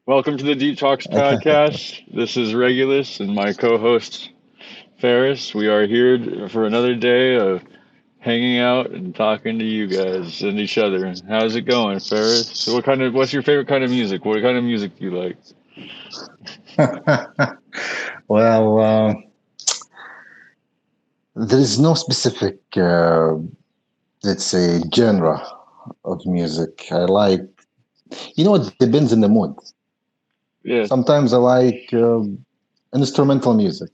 Welcome to the Deep Talks podcast. This is Regulus and my co-host Ferris. We are here for another day of hanging out and talking to you guys and each other. How's it going, Ferris? So what's your favorite kind of music? What kind of music do you like? Well, there is no specific, let's say, genre of music. It depends on the mood. Yeah, Sometimes I like instrumental music.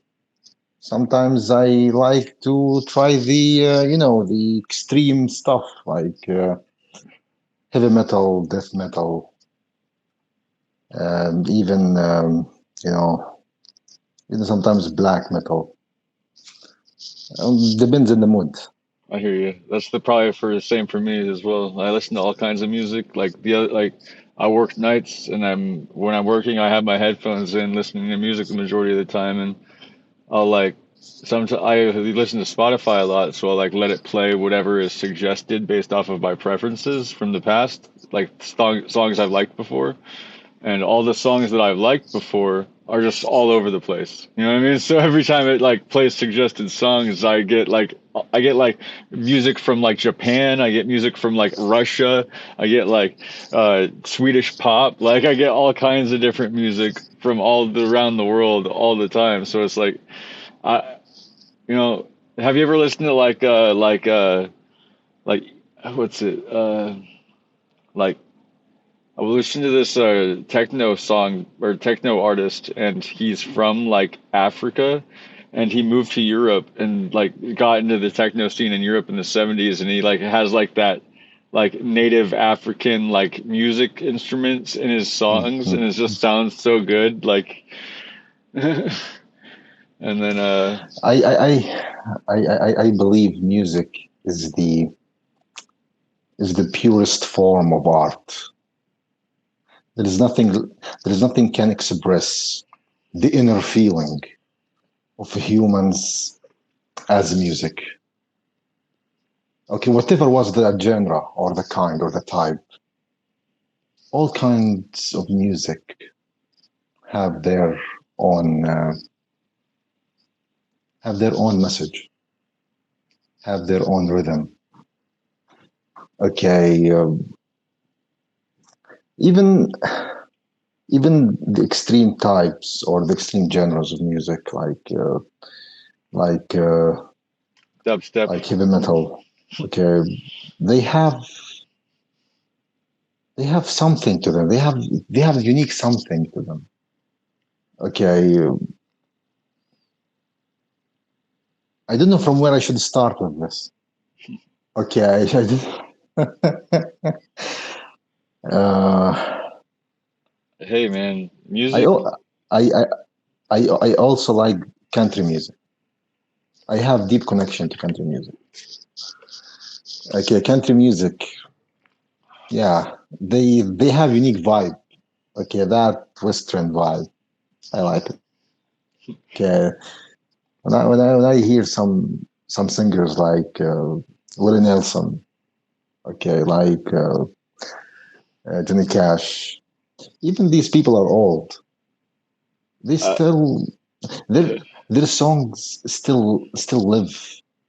Sometimes I like to try the extreme stuff like heavy metal, death metal, even, you know, even sometimes black metal. Depends on the mood. I hear you. That's the probably for the same for me as well. I listen to all kinds of music. I work nights and when I'm working I have my headphones in listening to music the majority of the time and I'll like sometimes I listen to Spotify a lot, so I'll like let it play whatever is suggested based off of my preferences from the past, like songs I've liked before, and all the songs that I've liked before are just all over the place. You know what I mean? So every time it like plays suggested songs, I get like music from like Japan, I get music from like Russia, I get like Swedish pop, like I get all kinds of different music from around the world all the time. So it's like I you know, have you ever listened to like what's it like I was listening to this techno song or techno artist, and he's from like Africa, and he moved to Europe and like got into the techno scene in Europe in the 70s, and he like has like that like native African like music instruments in his songs, and it Mhm. just sounds so good. Like, and then I, I, I, I believe music is the purest form of art. There is nothing there is nothing can express the inner feeling of humans as music. Okay, whatever was the genre or the kind or the type, all kinds of music have own uh, their own message, have their own rhythm. Okay, even even the extreme types or the extreme genres of music like uh, dubstep. like heavy metal. Okay, they have they have something to them. They have a unique something to them. Okay, I don't know from where I should start with this. Okay, uh, Hey man, I, music. al- I also like country music. I have deep connection to country music. Okay, country music. Yeah, they have unique vibe. Okay, that Western vibe. I like it. Okay, when I hear some singers like Willie Nelson, okay, like Johnny Cash, even these people are old. They Uh, still their their songs still live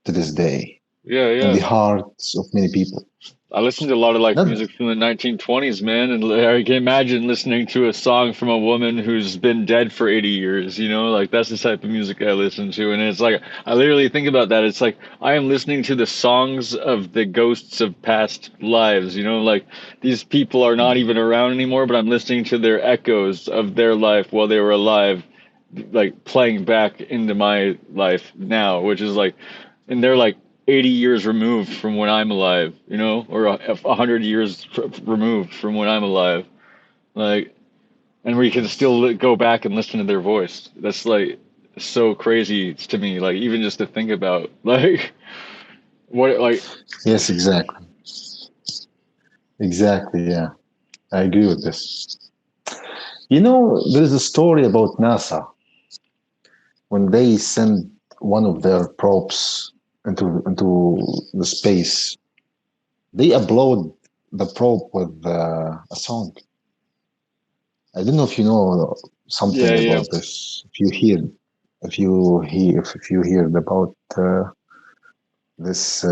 to this day yeah, in the yeah. hearts of many people. I listened to a lot of like Not music from the 1920s, man, and I can imagine listening to a song from a woman who's been dead for 80 years, you know? Like that's the type of music I listen to, and it's like I literally think about that. It's like I am listening to the songs of the ghosts of past lives, you know? Like these people are not even around anymore, but I'm listening to their echoes of their life while they were alive, like playing back into my life now, which is like and they're like 80 years removed from when I'm alive, you know, or 100 years removed from when I'm alive. Like, and we can still go back and listen to their voice. That's like so crazy to me. Like, even just to think about, like, what, like, yes, exactly, exactly. Yeah, I agree with this. There is a story about NASA when they send one of their probes into the space. They upload the probe with a song. I don't know if you know something Yeah, yeah, about this. If you heard about this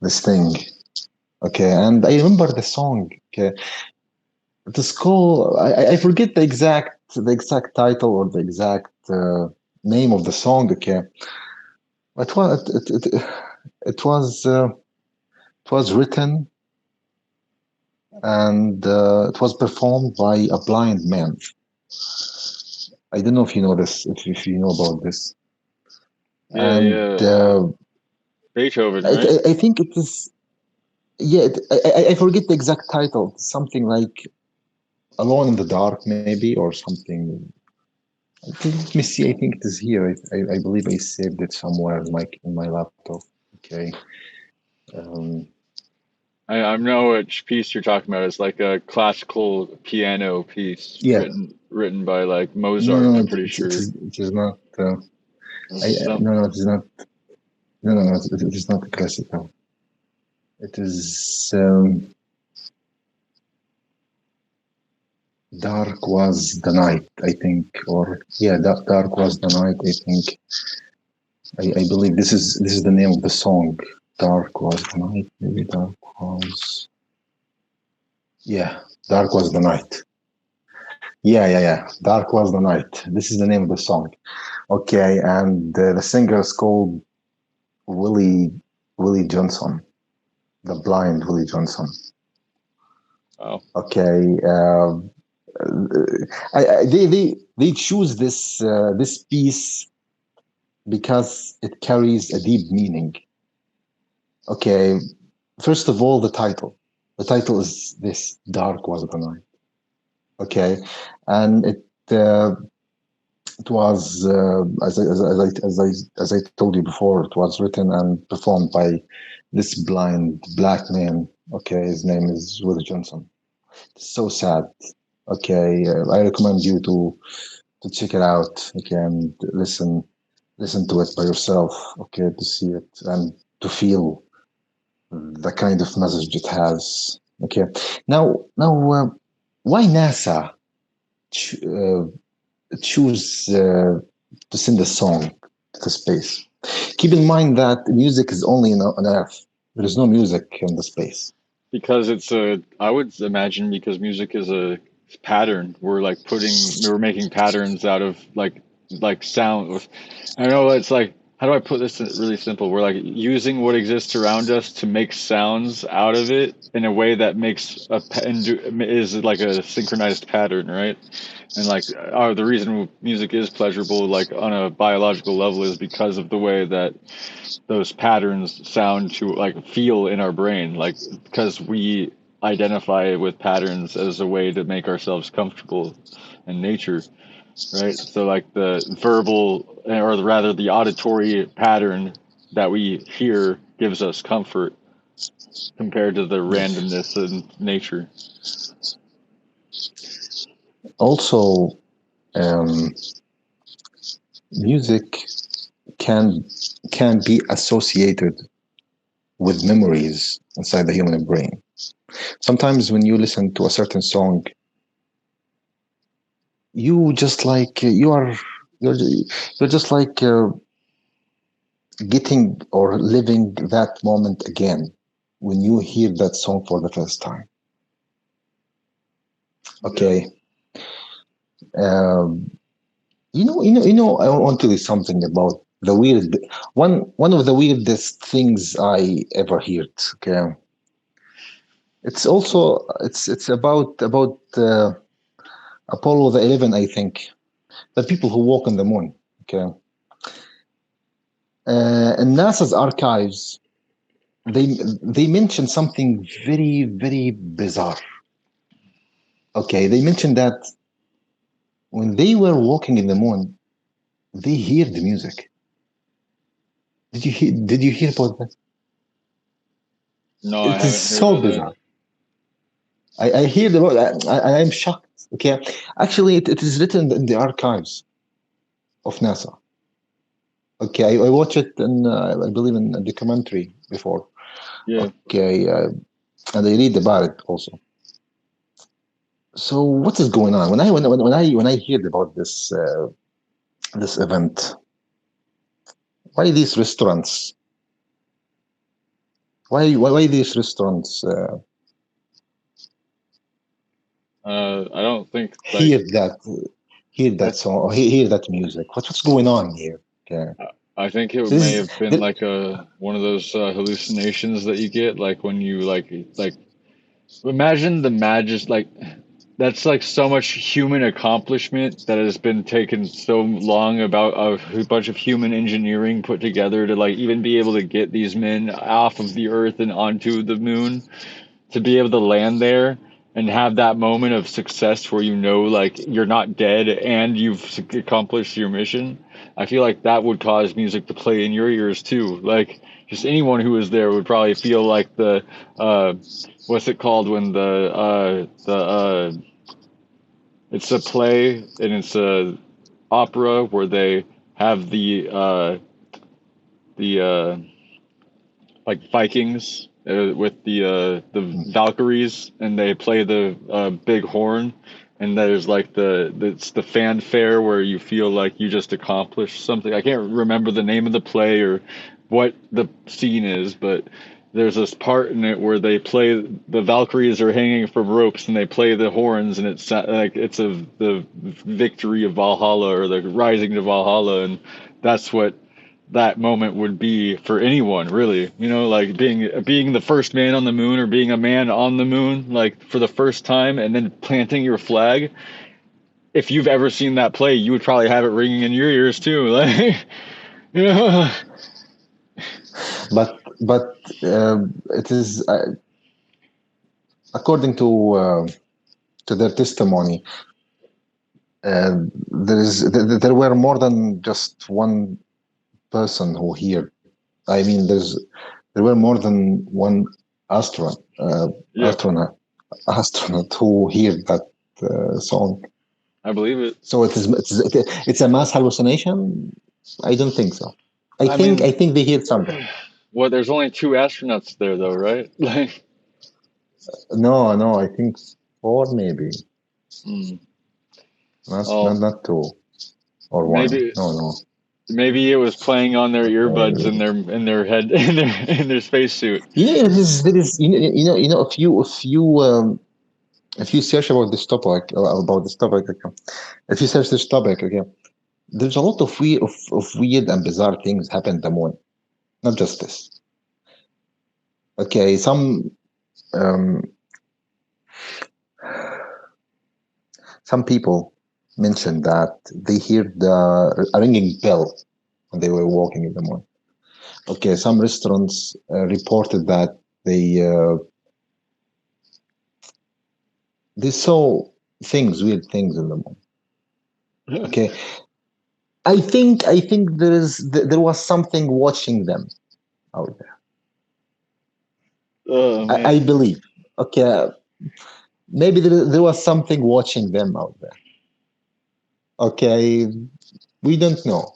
this thing. Okay, and I remember the song. Okay, the school. I forget the exact title or the exact name of the song. Okay, it was it was it was written and it was performed by a blind man. I don't know if you know this, if you know about this. yeah, And yeah. Beethoven, right? I think it is, yeah, I forget the exact title. Something like Alone in the Dark, maybe, or something. Let me see. I think it is here. I believe I saved it somewhere in my laptop. Okay. Um, I know which piece you're talking about. It's like a classical piano piece yeah. written by like No, Mozart. no, I'm pretty sure. it is not. Some No, no, it is not. No, no, no, it is not classical. It is Dark Was the Night, I think, or yeah, Dark Was the Night, I think. I believe this is the name of the song. Dark Was the Night, maybe Dark Was. Yeah, Dark Was the Night. Yeah. Dark Was the Night. This is the name of the song. Okay, and the singer is called Willie Willie Johnson, the blind Willie Johnson. oh, Okay, they choose this piece because it carries a deep meaning. Okay, first of all, the title. The title is this: "Dark Was the Night." Okay, and it was as I told you before, it was written and performed by this blind black man. Okay, his name is Willie Johnson. It's so sad. Okay, I recommend you to check it out. Okay, and listen to it by yourself. Okay, to see it and to feel the kind of message it has. Okay, now, why NASA ch- uh, choose to send a song to space? Keep in mind that music is only on Earth. There is no music in the space. because I would imagine because music is a pattern. We're making patterns out of like sound. I know it's like, how do I put this really simple? We're like using what exists around us to make sounds out of it in a way that makes is like a synchronized pattern, right? And like, the reason music is pleasurable, like on a biological level, is because of the way that those patterns sound to like feel in our brain, like because we identify with patterns as a way to make ourselves comfortable in nature, right? So like the verbal, or rather the auditory pattern that we hear gives us comfort compared to the Yes. randomness in nature. Also, um, music can can be associated with memories inside the human brain. Sometimes when you listen to a certain song, you just like you're, you're just like getting or living that moment again when you hear that song for the first time. Yeah. Okay, um, I want to do something about the weird one of the weirdest things I ever heard. Okay, it's about Apollo the 11, I think, the people who walk on the moon. Okay, in NASA's archives, they mentioned something very bizarre. Okay, they mentioned that when they were walking in the moon, they hear the music. Did you hear about that? No, I It is haven't heard so about that. bizarre. I heard about that. I'm shocked. Okay, actually, it is written in the archives of NASA. Okay, I watched it in I believe in a documentary before. Yeah. Okay, and I read about it also. So what is going on? When I heard about this event, why these restaurants? Why these restaurants I don't think like hear that hear I that song or hear that music? What's going on here? Okay, I think it this may is have been th- like a one of those hallucinations that you get, like when you like imagine the magis like that's like so much human accomplishment that has been taken so long about a bunch of human engineering put together to like even be able to get these men off of the earth and onto the moon to be able to land there and have that moment of success where you know like you're not dead and you've accomplished your mission. I feel like that would cause music to play in your ears too. Like just anyone who was there would probably feel like the uh what's it called when the it's a play and it's a opera where they have the like Vikings with the Valkyries, and they play the big horn, and there's like it's the fanfare where you feel like you just accomplished something. I can't remember the name of the play or what the scene is, but there's this part in it where they play the Valkyries are hanging from ropes and they play the horns, and it's like it's the victory of Valhalla or the rising to Valhalla, and that's what that moment would be for anyone, really. You know, like being the first man on the moon or being a man on the moon, like for the first time, and then planting your flag. If you've ever seen that play, you would probably have it ringing in your ears too. Like, you know, but it is according to their testimony. There were more than just one person who heard. I mean, there were more than one astronaut, yeah, astronaut who heard that song. I believe it. So it's a mass hallucination. I don't think so. I I mean, think they heard something. well, there's only two astronauts there, though, right? Like, No, I think four maybe, mm, not well, not two or one. maybe No. maybe it was playing on their earbuds Uh, in their head in their spacesuit. there is if you search about this topic, okay, if you search this topic, okay, there's a lot of weird and bizarre things happen in the moon. Not just this. Okay, um, some people mentioned that they hear a ringing bell when they were walking in the moon. Okay, some restaurants reported that they saw weird things in the moon. Okay, I think there was something watching them out there. Oh I man. believe. Okay, maybe there was something watching them out there. Okay, we don't know.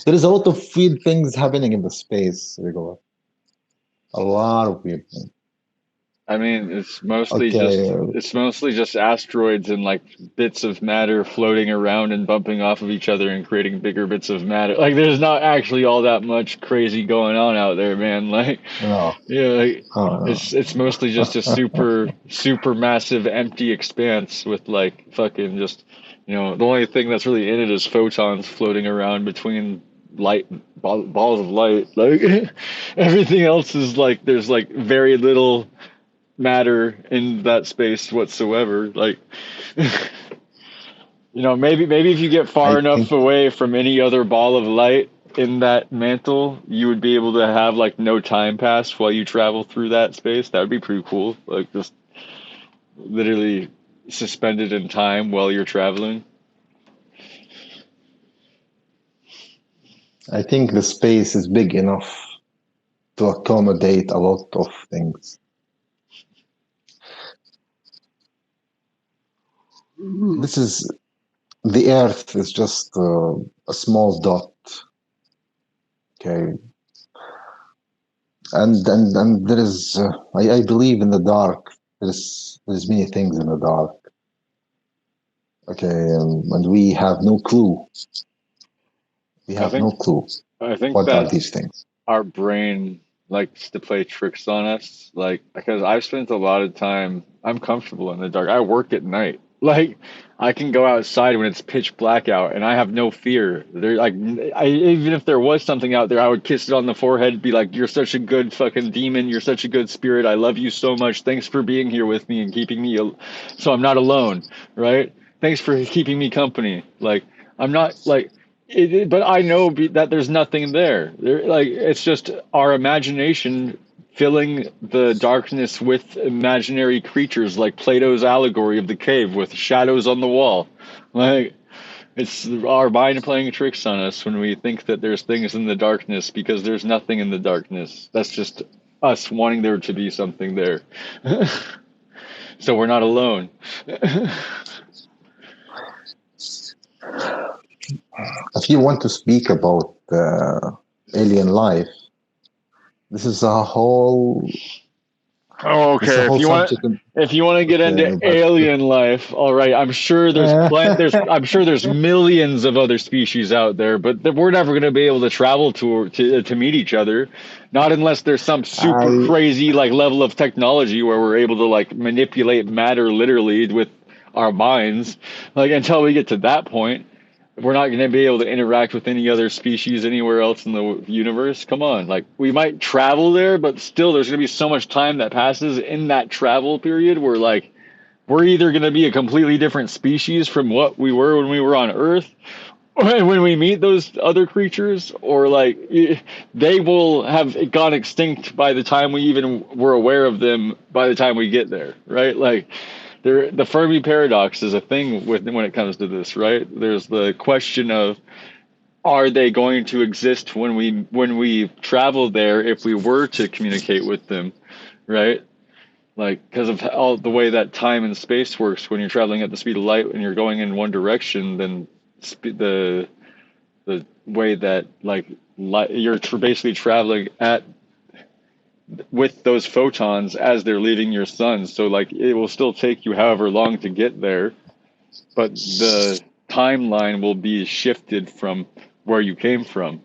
There is a lot of weird things happening in the space, Rigor. A lot of weird things. I mean, Okay, it's mostly just asteroids and like bits of matter floating around and bumping off of each other and creating bigger bits of matter. Like there's not actually all that much crazy going on out there, man. Like no, yeah, like no, it's mostly just a super massive empty expanse with like fucking just the only thing that's really in it is photons floating around between balls of light. Like everything else is like there's like very little matter in that space whatsoever. Like, maybe if you get I far enough think away from any other ball of light in that mantle, you would be able to have like no time pass while you travel through that space. That would be pretty cool. Like just literally suspended in time while you're traveling. I think the space is big enough to accommodate a lot of things. This is the Earth is just a small dot. Okay, and there is I believe in the dark. There's many things in the dark. Okay, and we have no clue. We I have think no clue I think what are that these things. our brain likes to play tricks on us, like because I've spent a lot of time. I'm comfortable in the dark. I work at night. Like I can go outside when it's pitch black out, and I have no fear. There, like, even if there was something out there, I would kiss it on the forehead, be like, "You're such a good fucking demon. You're such a good spirit. I love you so much. Thanks for being here with me and keeping me, so I'm not alone, right? Thanks for keeping me company. Like I'm not like." But I know that there's nothing there. Like it's just our imagination filling the darkness with imaginary creatures, like Plato's allegory of the cave with shadows on the wall. Like it's our mind playing tricks on us when we think that there's things in the darkness because there's nothing in the darkness. That's just us wanting there to be something there. So we're not alone. If you want to speak about alien life, this is a whole Oh, this is a okay. whole subject. If you want to get into Okay, but alien life, all right. I'm sure there's millions of other species out there, but we're never going to be able to travel to meet each other, not unless there's some super I crazy like level of technology where we're able to like manipulate matter literally with our minds. Like until we get to that point, we're not going to be able to interact with any other species anywhere else in the universe. Come on, like we might travel there, but still, there's going to be so much time that passes in that travel period where like we're either going to be a completely different species from what we were when we were on Earth, when we meet those other creatures, or like they will have gone extinct by the time we even were aware of them by the time we get there, right? Like the Fermi paradox is a thing with when it comes to this, right? There's the question of are they going to exist when we travel there if we were to communicate with them, right? Like because of all the way that time and space works when you're traveling at the speed of light and you're going in one direction, then the way that like you're basically traveling at with those photons as they're leaving your sun. So like it will still take you however long to get there, but the timeline will be shifted from where you came from.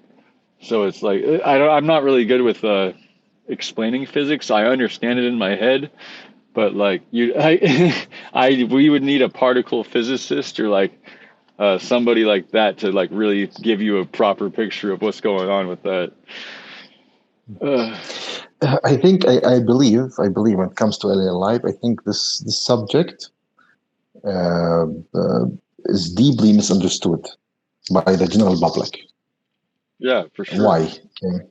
So it's like I'm not really good with explaining physics. I understand it in my head, but like we would need a particle physicist or like somebody like that to like really give you a proper picture of what's going on with that. Uh, I think I believe when it comes to alien life, I think this subject uh, uh, is deeply misunderstood by the general public. yeah, for sure. Why? Okay.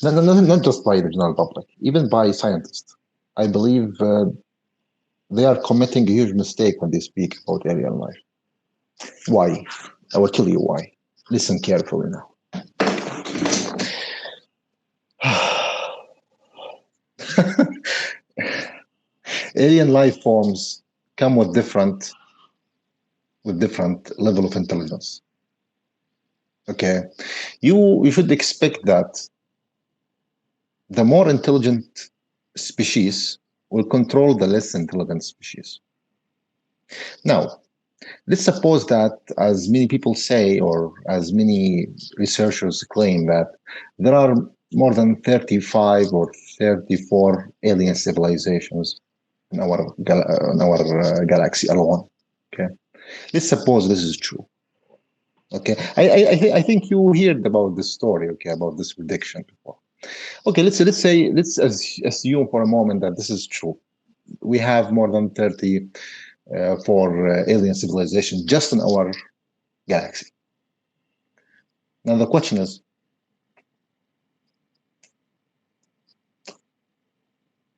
Not just by the general public, even by scientists. I believe they are committing a huge mistake when they speak about alien life. Why? I will tell you why. Listen carefully now. Alien life forms come with different level of intelligence. Okay, you should expect that the more intelligent species will control the less intelligent species. Now, let's suppose that, as many people say, or as many researchers claim, that there are more than 35 or 34 alien civilizations in our galaxy alone. Okay, let's suppose this is true. Okay, I think you heard about this story. Okay, about this prediction before. Okay, let's assume for a moment that this is true. We have more than 30 for alien civilization just in our galaxy. Now the question is,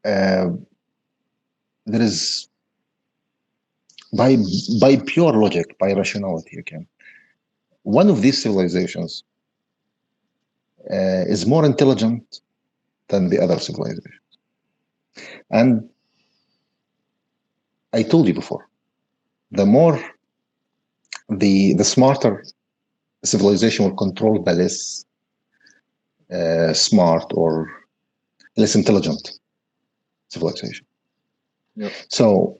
uh, there is by by pure logic, by rationality, okay, one of these civilizations is more intelligent than the other civilization. And I told you before, the more the smarter civilization will control the less smart or less intelligent civilization. Yep. So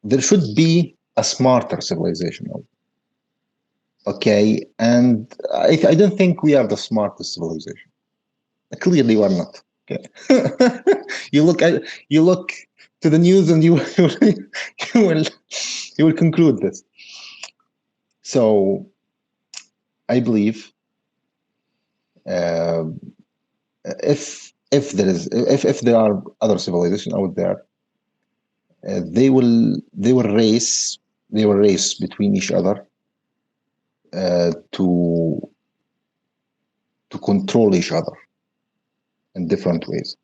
there should be a smarter civilization. Okay, and I don't think we are the smartest civilization. Clearly, we are not. Okay, you look at you look to the news, and you will you will conclude this. So I believe uh, if there are other civilizations out there, they will race between each other to control each other in different ways.